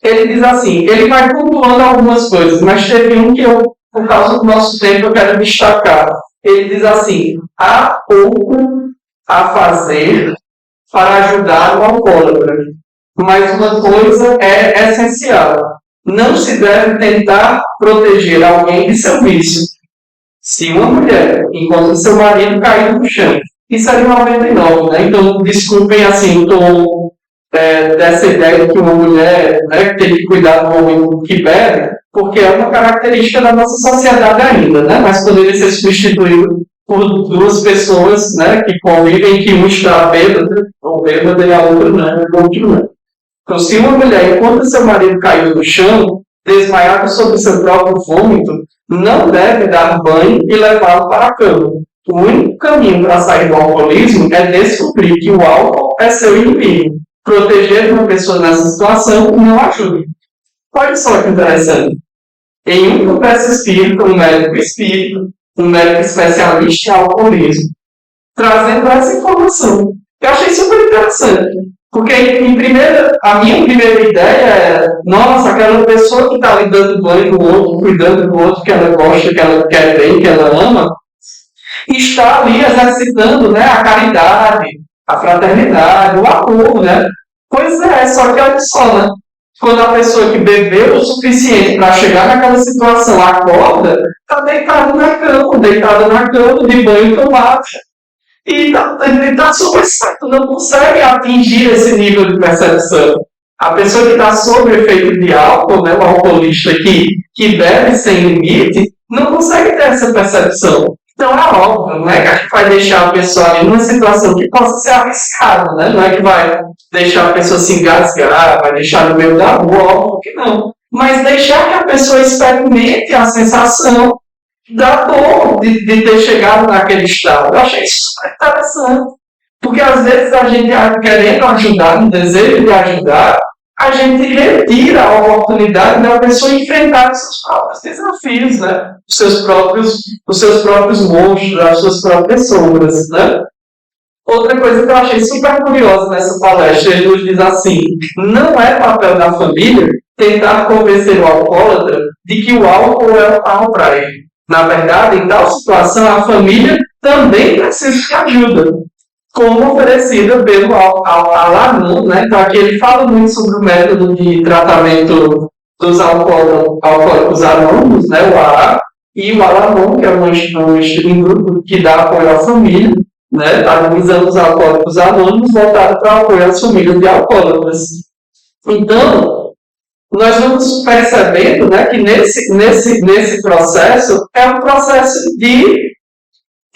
Ele diz assim, ele vai pontuando algumas coisas, mas teve um que eu, por causa do nosso tempo, eu quero destacar. Ele diz assim, há pouco a fazer para ajudar o alcoólatra, mas uma coisa é essencial. Não se deve tentar proteger alguém de seu vício. Se uma mulher encontra seu marido caído no chão, isso é de 99, né? Então, desculpem assim, estou dessa ideia de que uma mulher, né, tem que cuidar do homem que bebe, porque é uma característica da nossa sociedade ainda, né? Mas poderia ser substituído por duas pessoas, né, que convivem, que um está bêbado, ou bêbado e a outra não. Então, se uma mulher encontra seu marido caído no chão, desmaiado sobre seu próprio vômito, não deve dar banho e levá-lo para a cama. O único caminho para sair do alcoolismo é descobrir que o álcool é seu inimigo. proteger uma pessoa nessa situação não ajuda. Olha só que interessante. Em um congresso espírita, um médico especialista em alcoolismo, trazendo essa informação. Eu achei super interessante. Porque a minha primeira ideia é, nossa, aquela pessoa que está ali dando banho no outro, cuidando do outro que ela gosta, que ela quer bem, que ela ama, está ali exercitando, né, a caridade, a fraternidade, o amor, né? Pois é, só que olha só, né? Quando a pessoa que bebeu o suficiente para chegar naquela situação acorda, está deitada na cama, de banho tomado. E está super certo, não consegue atingir esse nível de percepção. A pessoa que está sob o efeito de álcool, né, o alcoolista que bebe sem limite, não consegue ter essa percepção. Então é óbvio, não é que a gente vai deixar a pessoa ali numa situação que possa ser arriscada, né? Não é que vai deixar a pessoa se engasgar, vai deixar no meio da rua, óbvio que não. Mas deixar que a pessoa experimente a sensação da dor de ter chegado naquele estado. Eu achei isso interessante. Porque às vezes a gente, querendo ajudar, no desejo de ajudar, a gente retira a oportunidade da pessoa enfrentar os seus próprios desafios, né? Os seus próprios monstros, as suas próprias sombras, né? Outra coisa que eu achei super curiosa nessa palestra, ele nos diz assim, não é papel da família tentar convencer o alcoólatra de que o álcool é o mal para ele. Na verdade, em tal situação, a família também precisa de ajuda, como oferecida pelo Al-Anon, né? Então, aqui ele fala muito sobre o método de tratamento dos alcoólicos anônimos, né? O AA, e o Al-Anon, que é um grupo que dá apoio à família, né? Analisando os alcoólicos anônimos, voltado para o apoio às famílias de alcoólatras. Então, nós vamos percebendo, né, que nesse processo é um processo de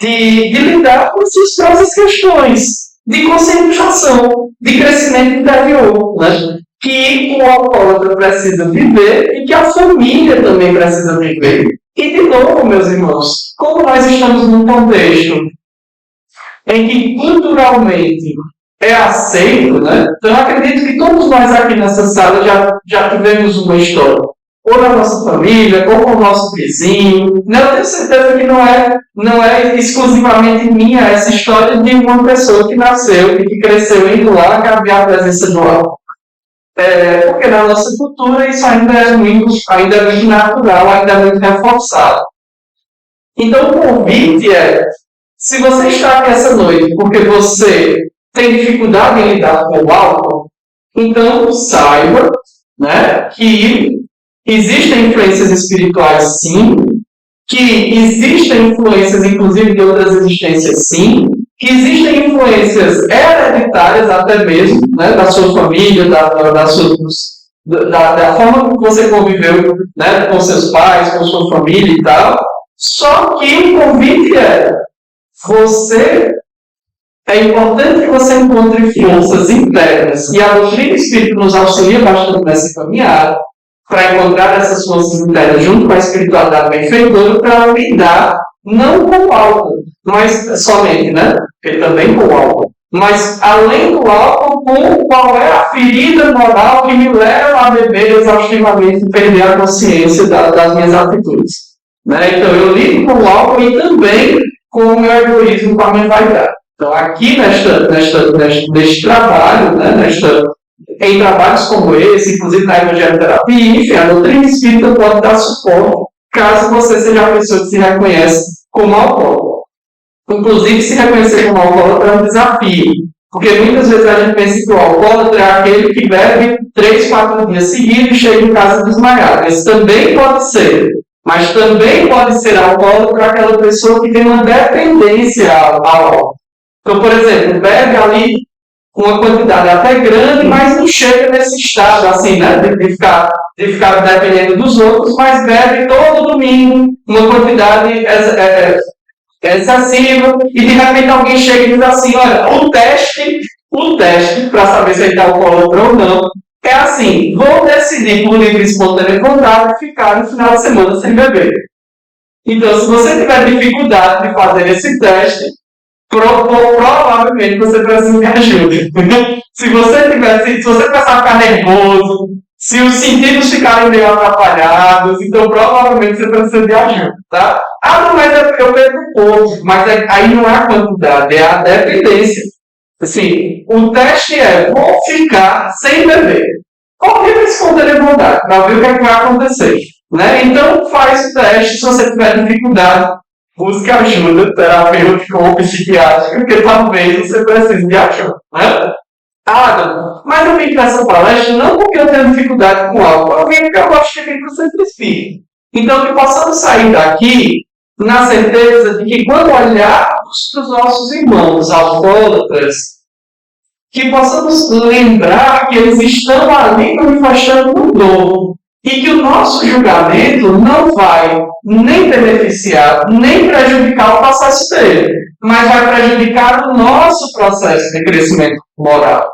lidar com suas próprias questões, de conscientização, de crescimento interior, né, que o alcoólatra precisa viver e que a família também precisa viver. E, de novo, meus irmãos, como nós estamos num contexto em que culturalmente é aceito, né? Então eu acredito que todos nós aqui nessa sala já tivemos uma história, ou na nossa família, ou com o nosso vizinho. Eu tenho certeza que não é exclusivamente minha essa história de uma pessoa que nasceu e que cresceu indo lá que havia a presença do álcool. Porque na nossa cultura isso ainda é muito natural, ainda é muito reforçado. Então o convite é, se você está aqui essa noite porque você tem dificuldade em lidar com o álcool, então saiba, né, que existem influências espirituais sim, que existem influências inclusive de outras existências sim, que existem influências hereditárias até mesmo, né, da sua família, da forma como você conviveu, né, com seus pais, com sua família e tal. Só que o convite é importante que você encontre forças internas, e a doutrina espírita nos auxilia bastante nessa caminhada, para encontrar essas forças internas junto com a espiritualidade benfeitora para lidar não com o álcool, mas somente, né? Porque também com o álcool. Mas, além do álcool, com qual é a ferida moral que me leva a beber exaustivamente e perder a consciência das minhas atitudes. Né? Então, eu lido com o álcool e também com o meu egoísmo, com a minha vaidade. Então, aqui neste trabalho, né, em trabalhos como esse, inclusive na evangeloterapia, enfim, a doutrina espírita pode dar suporte, caso você seja a pessoa que se reconhece como alcoólatra. Inclusive, se reconhecer como alcoólatra é um desafio, porque muitas vezes a gente pensa que o alcoólatra é aquele que bebe 3, 4 dias seguidos e chega em casa desmaiado. Esse também pode ser. Mas também pode ser alcoólatra aquela pessoa que tem uma dependência ao álcool. Então, por exemplo, bebe ali uma quantidade até grande, mas não chega nesse estado, assim, né, de ficar dependendo dos outros, mas bebe todo domingo uma quantidade excessiva, e de repente alguém chega e diz assim, olha, o teste para saber se ele está alcoólatra ou não, é assim, vou decidir por livre e espontânea vontade ficar no final de semana sem beber. Então, se você tiver dificuldade de fazer esse teste, provavelmente você precisa de ajuda. Se você começar a ficar nervoso, se os sentidos ficarem meio atrapalhados, então provavelmente você precisa de ajuda, tá? Ah, não, mas eu bebo pouco. Mas aí não é a quantidade, é a dependência. Assim, o teste é, vou ficar sem beber. Corre para esconder a vontade, para ver o que, é que vai acontecer. Né? Então, faz o teste. Se você tiver dificuldade, busque ajuda terapêutica ou psiquiátrica, porque talvez você precise de ajuda. Né? Ah, mas eu vim para essa palestra não porque eu tenho dificuldade com álcool, eu vim porque eu gosto de vir para o Centro Espírita. Então, que possamos sair daqui na certeza de que quando olharmos para os nossos irmãos alcoólatras, que possamos lembrar que eles estão ali manifestando um dom e que o nosso julgamento não vai nem beneficiar, nem prejudicar o processo dele, mas vai prejudicar o nosso processo de crescimento moral.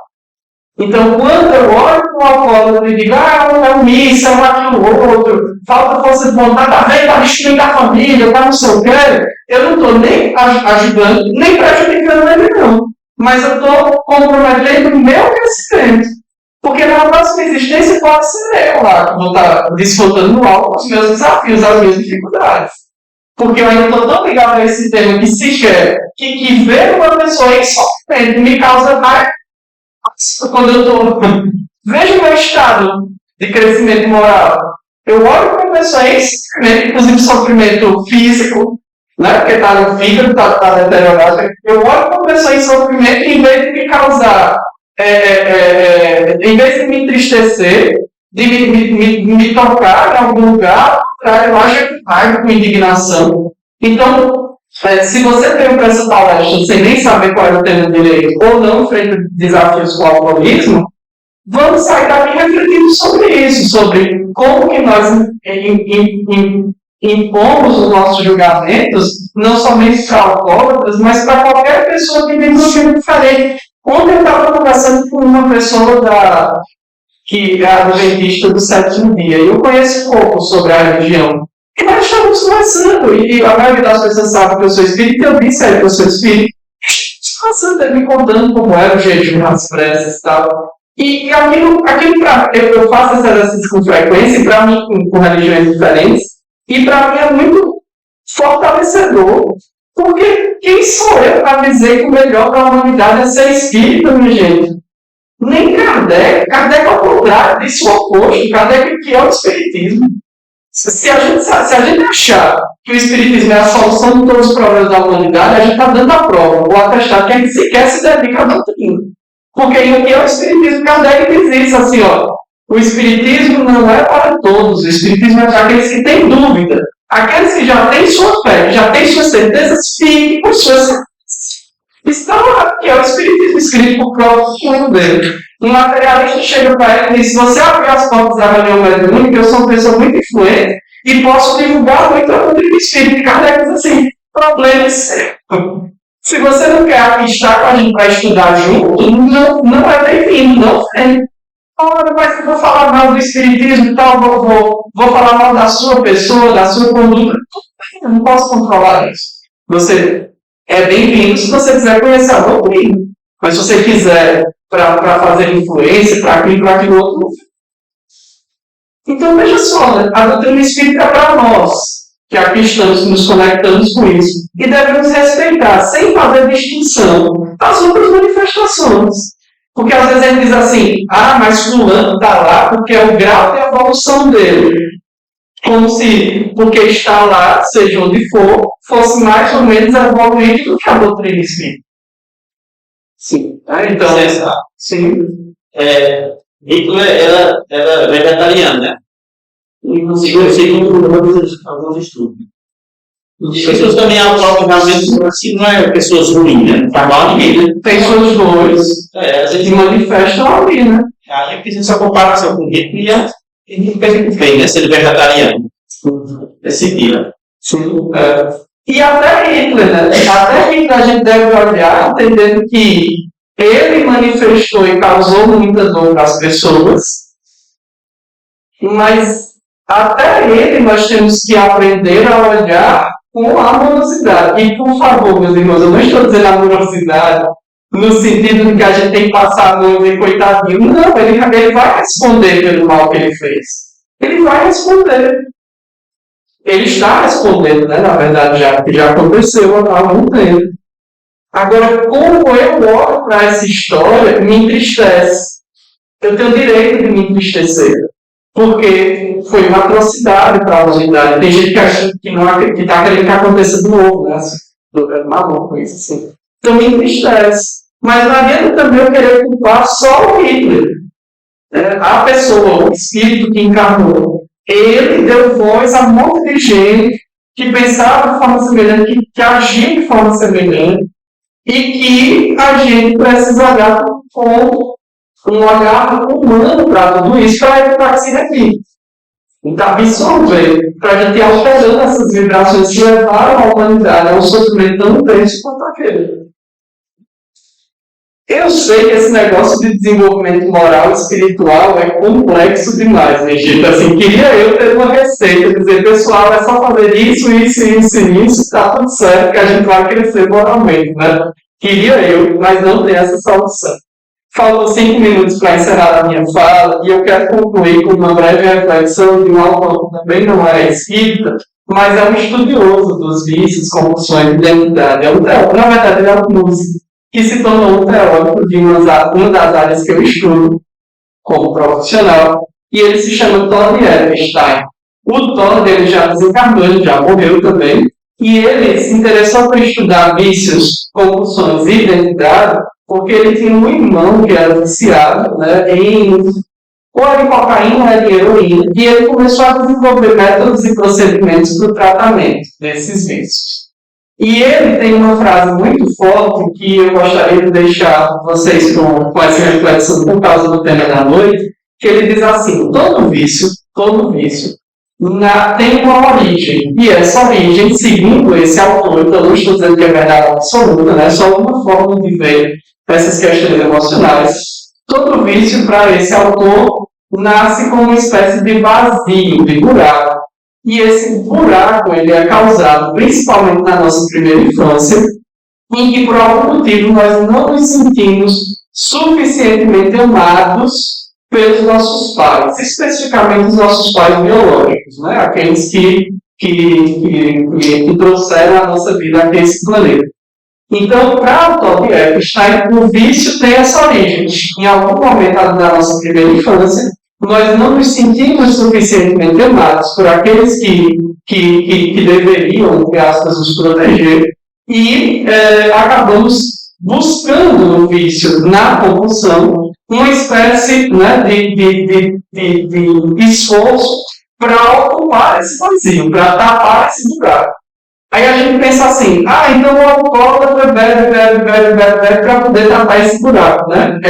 Então, quando eu olho para o alcoólatra e digo, é um isso, é um aquilo outro, falta força de vontade, está vendo, está destruindo a família, está não sei o quê, eu não estou nem ajudando, nem prejudicando ele, não. Mas eu estou comprometendo o meu crescimento. Porque na próxima existência pode ser eu lá, que vou estar desfrutando no alto os meus desafios, as minhas dificuldades. Porque eu ainda estou tão ligado a esse tema que se quer, que ver uma pessoa em sofrimento me causa raiva. Quando eu estou... Vejo o meu estado de crescimento moral. Eu olho para uma pessoa em sofrimento, inclusive sofrimento físico, né? Porque está no fígado, está deteriorado. Eu olho para uma pessoa em sofrimento e em vez de me causar... em vez de me entristecer, de me tocar em algum lugar, eu acho com raiva, com indignação. Então, se você veio para essa palestra sem nem saber qual é o tema direito, ou não frente a desafios com o alcoolismo, vamos sair daqui refletindo sobre isso, sobre como que nós impomos os nossos julgamentos, não somente para alcoólatras, mas para qualquer pessoa que vive um tipo diferente. Ontem eu estava conversando com uma pessoa que é adventista do sétimo dia, e eu conheço pouco sobre a religião. E nós estávamos conversando, e a maioria das pessoas sabe que eu sou espírita, e eu disse a ele que eu sou espírita. Passando, ele me contando como era o jejum, as preces e tal. E aquilo eu faço esse exercício com frequência, e para mim, com religiões diferentes, e para mim é muito fortalecedor. Porque quem sou eu para dizer que o melhor para a humanidade é ser espírita, minha gente? Nem Kardec. Kardec, ao contrário, disse o oposto. Kardec que é o espiritismo. Se a gente achar que o espiritismo é a solução de todos os problemas da humanidade, a gente está dando a prova, ou atestado que a gente sequer se dedica à doutrina. Porque o que é o espiritismo? Kardec diz isso assim, ó. O espiritismo não é para todos. O espiritismo é para aqueles que têm dúvida. Aqueles que já têm sua fé, já têm suas certezas, fiquem com suas certezas. Estão lá, que é o espiritismo escrito por próprio fundo dele. Um materialista chega para ele e diz, se você abrir as portas da reunião mediúnica, eu sou uma pessoa muito influente e posso divulgar muito a doutrina espírita. E Kardec diz assim, problema é seu. Se você não quer estar com a gente para estudar junto, não é bem-vindo, não vem. Ora, mas eu vou falar mal do espiritismo e tal, vou falar mal da sua pessoa, da sua conduta. Eu não posso controlar isso. Você é bem-vindo se você quiser conhecer a doutrina. Mas se você quiser para fazer influência, para aquilo outro, não. Então, veja só, né? A doutrina espírita é para nós, que aqui estamos nos conectamos com isso. E devemos respeitar, sem fazer distinção, as outras manifestações. Porque às vezes ele diz assim, mas fulano está lá porque é o grau de evolução dele. Como se, porque está lá, seja onde for, fosse mais ou menos evoluído do que a doutrina espírita. Sim. Então, sim. Hitler era vegetariano, né? Segundo alguns estudos. As pessoas também aprovam realmente assim, não é pessoas ruins, né? Não faz mal a ninguém, né? Tem seus dois. Às vezes se manifestam ali, né? Aí eu fiz essa comparação com o Hitler e a gente pensa que fez, né? Ser vegetariano. Decidir, né? Sim. E até Hitler, né? Até Hitler a gente deve olhar entendendo que ele manifestou e causou muita dor para as pessoas, mas até ele nós temos que aprender a olhar com amorosidade. E, por favor, meus irmãos, eu não estou dizendo amorosidade no sentido de que a gente tem que passar a mão e dizer coitadinho. Não, ele vai responder pelo mal que ele fez. Ele vai responder. Ele está respondendo, né? Na verdade, já aconteceu há algum tempo. Agora, como eu olho para essa história, me entristece. Eu tenho o direito de me entristecer. Porque foi uma atrocidade para a humanidade. Tem gente que acha que está querendo que aconteça de novo, né? É maluco isso, assim. Então me entristece. Mas não adianta também eu querer culpar só o Hitler. A pessoa, o espírito que encarnou, ele deu voz a um monte de gente que pensava de forma semelhante, que agia de forma semelhante, e que a gente precisa olhar com um olhar humano para tudo isso, para evitar que siga aqui. Então, absorver, para a gente ir alterando essas vibrações que levaram a humanidade a um sofrimento tão intenso quanto aquele. Eu sei que esse negócio de desenvolvimento moral e espiritual é complexo demais, né, gente? Assim, queria eu ter uma receita, dizer, pessoal, é só fazer isso, está tudo certo, que a gente vai crescer moralmente, né? Queria eu, mas não tem essa solução. Faltam 5 minutos para encerrar a minha fala, e eu quero concluir com uma breve reflexão de um autor que também não é espírita, mas é um estudioso dos vícios, compulsões e identidade. Na verdade, ele é um músico que se tornou um teórico de uma das áreas que eu estudo como profissional, e ele se chama Todd Epstein. O Todd, ele já desencarnou, ele já morreu também, e ele se interessou por estudar vícios, compulsões e identidade, porque ele tinha um irmão que era viciado, né, ou era em cocaína ou era em heroína, e ele começou a desenvolver métodos e procedimentos para o tratamento desses vícios. E ele tem uma frase muito forte que eu gostaria de deixar vocês com essa reflexão por causa do tema da noite, que ele diz assim: todo vício tem uma origem, e essa origem, segundo esse autor, então não estou dizendo que é verdade absoluta, né, só uma forma de ver essas questões emocionais. Todo vício, para esse autor, nasce como uma espécie de vazio, de buraco. E esse buraco ele é causado principalmente na nossa primeira infância, em que por algum motivo nós não nos sentimos suficientemente amados pelos nossos pais, especificamente os nossos pais biológicos, né? Aqueles que trouxeram a nossa vida aqui a esse planeta. Então, para o Todd Epstein, o vício tem essa origem. Em algum momento da nossa primeira infância, nós não nos sentimos suficientemente amados por aqueles que deveriam, entre aspas, nos proteger, e acabamos buscando no vício, na compulsão, uma espécie, né, de esforço para ocupar esse vazio, para tapar esse buraco. Aí a gente pensa assim, então o alcoólatra bebe para poder tapar esse buraco, né?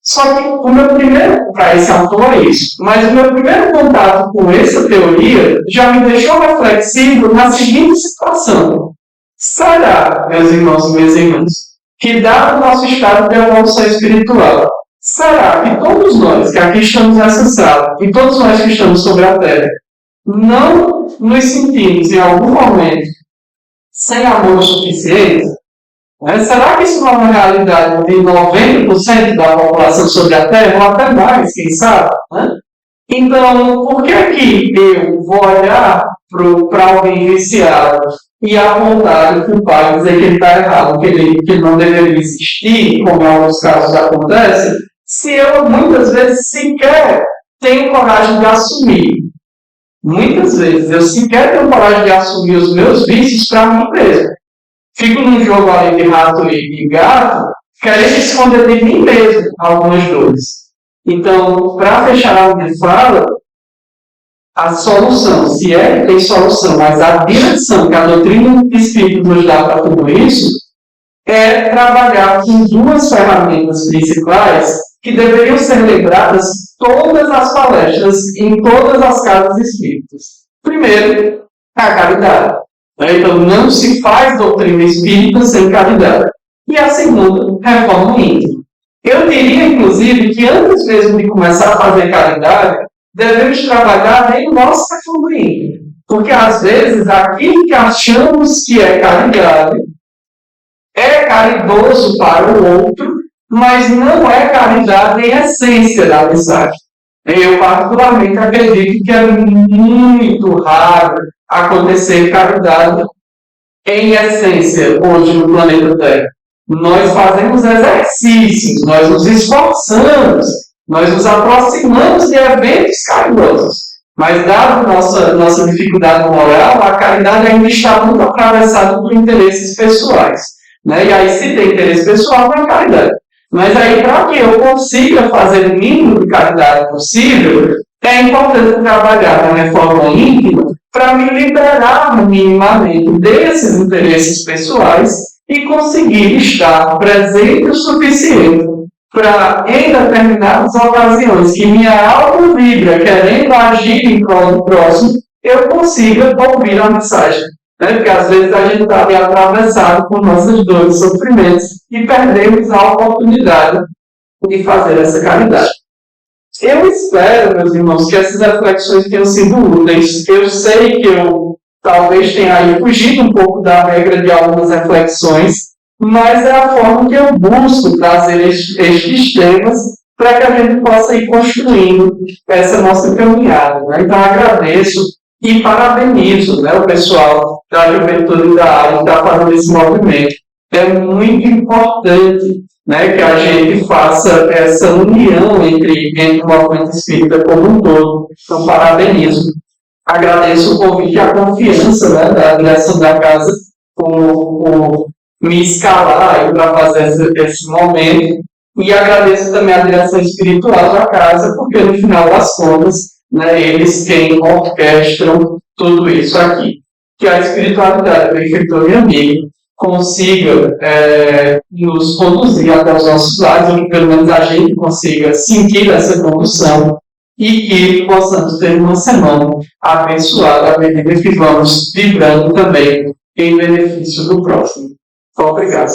Só que o meu primeiro, para esse autor é isso, mas o meu primeiro contato com essa teoria já me deixou reflexivo na seguinte situação. Será, meus irmãos e minhas irmãs, que dado o nosso estado de evolução espiritual, será que todos nós que aqui estamos nessa sala, e todos nós que estamos sobre a Terra, não nos sentimos em algum momento sem amor o suficiente? Será que isso não é uma realidade de 90% da população sobre a Terra, ou até mais, quem sabe? Então, por que eu vou olhar para alguém viciado e apontar e culpar e dizer que ele está errado, que ele não deveria existir, como em alguns casos acontece, se eu muitas vezes sequer tenho coragem de assumir? Muitas vezes eu sequer tenho coragem de assumir os meus vícios para mim mesmo. Fico num jogo ali de rato e gato, querendo esconder de mim mesmo algumas dores. Então, para fechar a minha fala, a solução, se é que tem solução, mas a direção que a doutrina do Espírito nos dá para tudo isso, é trabalhar com duas ferramentas principais que deveriam ser lembradas todas as palestras, em todas as casas espíritas. Primeiro, a caridade. Então, não se faz doutrina espírita sem caridade. E a segunda, reforma íntima. Eu diria, inclusive, que antes mesmo de começar a fazer caridade, devemos trabalhar em nossa reforma íntima. Porque, às vezes, aquilo que achamos que é caridade é caridoso para o outro, mas não é caridade em essência da mensagem. Eu, particularmente, acredito que é muito raro acontecer caridade em essência hoje no planeta Terra. Nós fazemos exercícios, nós nos esforçamos, nós nos aproximamos de eventos caridosos. Mas, dado nossa dificuldade moral, a caridade ainda está muito atravessada por interesses pessoais. Né? E aí, se tem interesse pessoal, não é caridade. Mas aí, para que eu consiga fazer o mínimo de caridade possível, é importante trabalhar na reforma íntima para me liberar minimamente desses interesses pessoais e conseguir estar presente o suficiente para, em determinadas ocasiões que minha alma vibra querendo agir em prol do próximo, eu consiga ouvir a mensagem. Né? Porque às vezes a gente está ali atravessado por nossas dores e sofrimentos e perdemos a oportunidade de fazer essa caridade. Eu espero, meus irmãos, que essas reflexões tenham sido úteis. Eu sei que eu talvez tenha aí fugido um pouco da regra de algumas reflexões, mas é a forma que eu busco trazer estes temas para que a gente possa ir construindo essa nossa caminhada. Né? Então, agradeço e parabenizo, né, o pessoal da Juventude da Área que está fazendo esse movimento. É muito importante, né, que a gente faça essa união entre o movimento espírita como um todo. Então, parabenizo. Agradeço o convite e a confiança, né, da direção da casa por me escalar para fazer esse momento. E agradeço também a direção espiritual da casa, porque no final das contas, né, eles quem orquestram tudo isso aqui. Que a espiritualidade do benfeitor e amigo consiga nos conduzir até os nossos lares, ou que pelo menos a gente consiga sentir essa condução e que possamos ter uma semana abençoada à medida que vamos vibrando também em benefício do próximo. Obrigado.